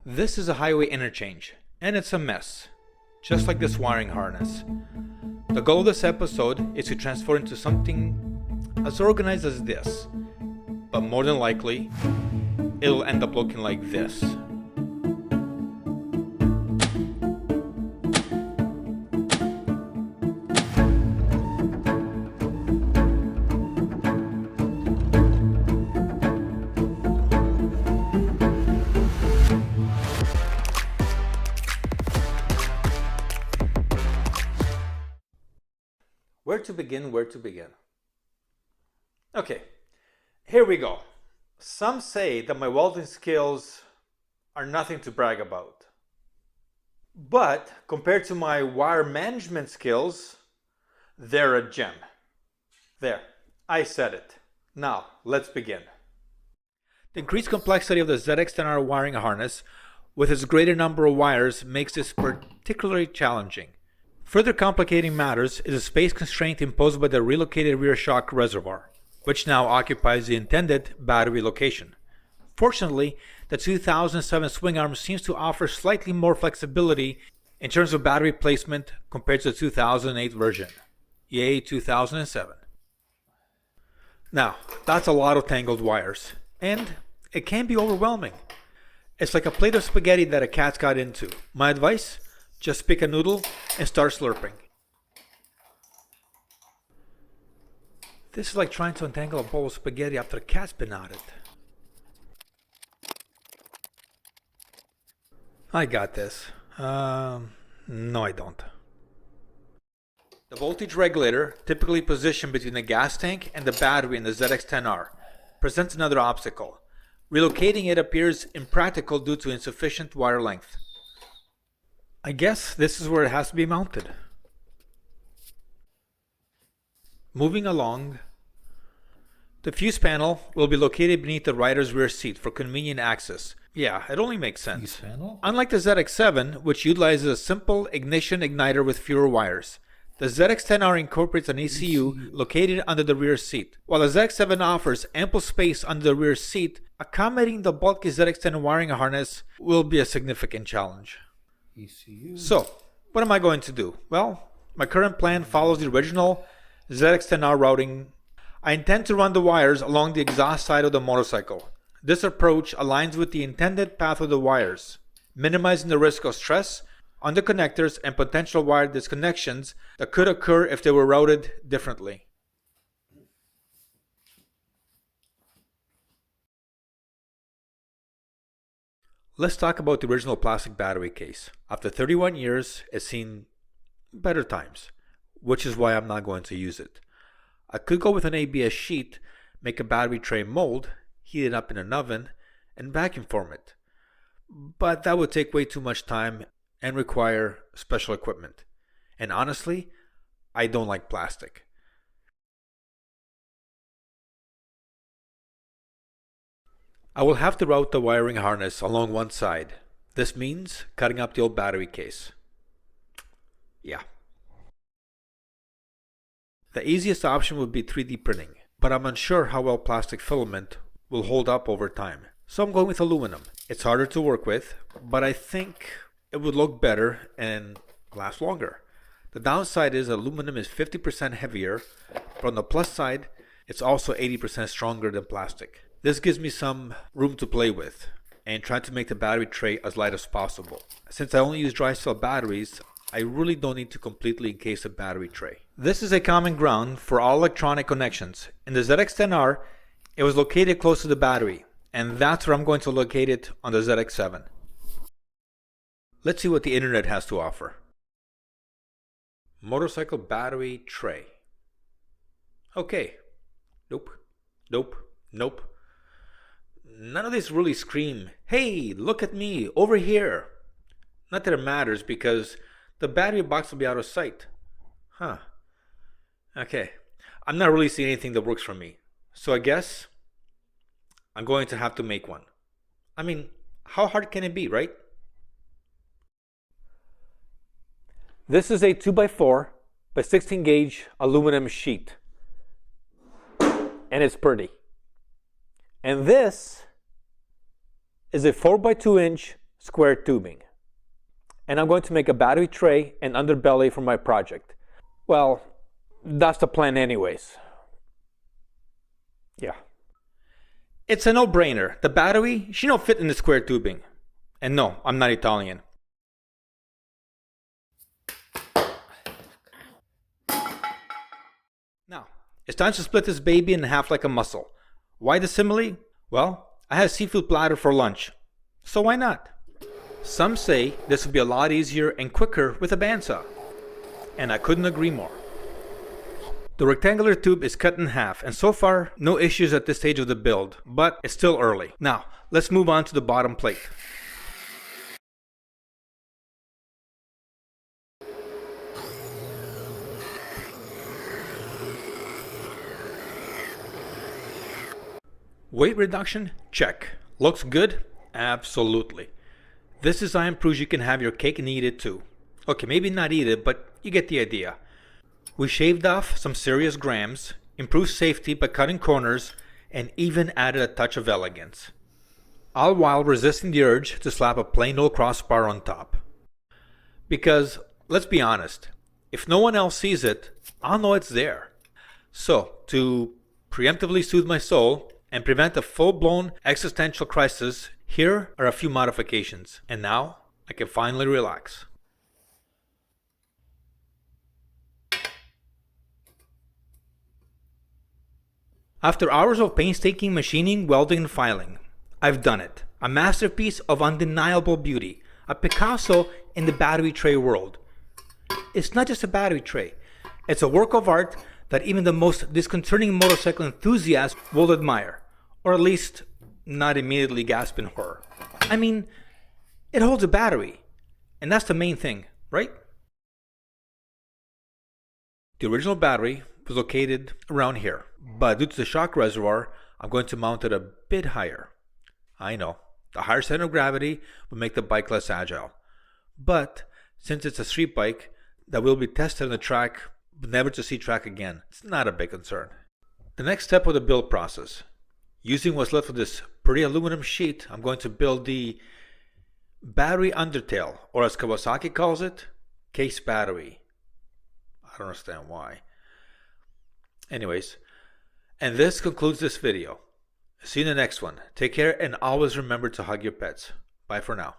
This is a highway interchange, and it's a mess, just like this wiring harness. The goal of this episode is to transform into something as organized as this, but more than likely, it'll end up looking like this. Where to begin? Okay, here we go. Some say that my welding skills are nothing to brag about. But compared to my wire management skills, they're a gem. There, I said it. Now, let's begin. The increased complexity of the ZX10R wiring harness with its greater number of wires makes this particularly challenging. Further complicating matters is a space constraint imposed by the relocated rear shock reservoir, which now occupies the intended battery location. Fortunately, the 2007 swing arm seems to offer slightly more flexibility in terms of battery placement compared to the 2008 version. Yay, 2007. Now, that's a lot of tangled wires, and it can be overwhelming. It's like a plate of spaghetti that a cat's got into. My advice? Just pick a noodle and start slurping. This is like trying to untangle a bowl of spaghetti after a cat's been at it. I got this. No, I don't. The voltage regulator, typically positioned between the gas tank and the battery in the ZX10R, presents another obstacle. Relocating it appears impractical due to insufficient wire length. I guess this is where it has to be mounted. Moving along, the fuse panel will be located beneath the rider's rear seat for convenient access. Yeah, it only makes sense. Unlike the ZX7, which utilizes a simple ignition igniter with fewer wires, the ZX10R incorporates an ECU located under the rear seat. While the ZX7 offers ample space under the rear seat, accommodating the bulky ZX10 wiring harness will be a significant challenge. ECU. So, what am I going to do? Well, my current plan follows the original ZX10R routing. I intend to run the wires along the exhaust side of the motorcycle. This approach aligns with the intended path of the wires, minimizing the risk of stress on the connectors and potential wire disconnections that could occur if they were routed differently. Let's talk about the original plastic battery case. After 31 years, it's seen better times, which is why I'm not going to use it. I could go with an ABS sheet, make a battery tray mold, heat it up in an oven, and vacuum form it. But that would take way too much time and require special equipment. And honestly, I don't like plastic. I will have to route the wiring harness along one side. This means cutting up the old battery case. Yeah. The easiest option would be 3D printing, but I'm unsure how well plastic filament will hold up over time. So I'm going with aluminum. It's harder to work with, but I think it would look better and last longer. The downside is aluminum is 50% heavier, but on the plus side, it's also 80% stronger than plastic. This gives me some room to play with and try to make the battery tray as light as possible. Since I only use dry cell batteries, I really don't need to completely encase a battery tray. This is a common ground for all electronic connections. In the ZX10R, it was located close to the battery, and that's where I'm going to locate it on the ZX7. Let's see what the internet has to offer. Motorcycle battery tray. Okay. Nope. None of these really scream, hey, look at me, over here. Not that it matters because the battery box will be out of sight. Huh. Okay. I'm not really seeing anything that works for me. So I guess I'm going to have to make one. I mean, how hard can it be, right? This is a 2x4 by 16 gauge aluminum sheet. And it's pretty. And this is a 4x2 inch square tubing. And I'm going to make a battery tray and underbelly for my project. Well, that's the plan anyways. Yeah. It's a no-brainer. The battery, she don't fit in the square tubing. And no, I'm not Italian. Now, it's time to split this baby in half like a muscle. Why the simile? Well, I had a seafood platter for lunch. So why not? Some say this would be a lot easier and quicker with a bandsaw. And I couldn't agree more. The rectangular tube is cut in half, and so far, no issues at this stage of the build, but it's still early. Now, let's move on to the bottom plate. Weight reduction? Check. Looks good? Absolutely. This design proves you can have your cake and eat it too. Okay, maybe not eat it, but you get the idea. We shaved off some serious grams, improved safety by cutting corners, and even added a touch of elegance. All while resisting the urge to slap a plain old crossbar on top. Because, let's be honest, if no one else sees it, I'll know it's there. So, to preemptively soothe my soul and prevent a full-blown existential crisis, here are a few modifications. And now, I can finally relax. After hours of painstaking machining, welding, and filing, I've done it. A masterpiece of undeniable beauty. A Picasso in the battery tray world. It's not just a battery tray. It's a work of art that even the most disconcerting motorcycle enthusiast will admire. Or at least, not immediately gasp in horror. I mean, it holds a battery. And that's the main thing, right? The original battery was located around here, but due to the shock reservoir, I'm going to mount it a bit higher. I know, the higher center of gravity will make the bike less agile. But since it's a street bike that will be tested on the track, but never to see track again, it's not a big concern. The next step of the build process. Using what's left of this pretty aluminum sheet, I'm going to build the battery undertail, or as Kawasaki calls it, case battery. I don't understand why. Anyways, and this concludes this video. See you in the next one. Take care and always remember to hug your pets. Bye for now.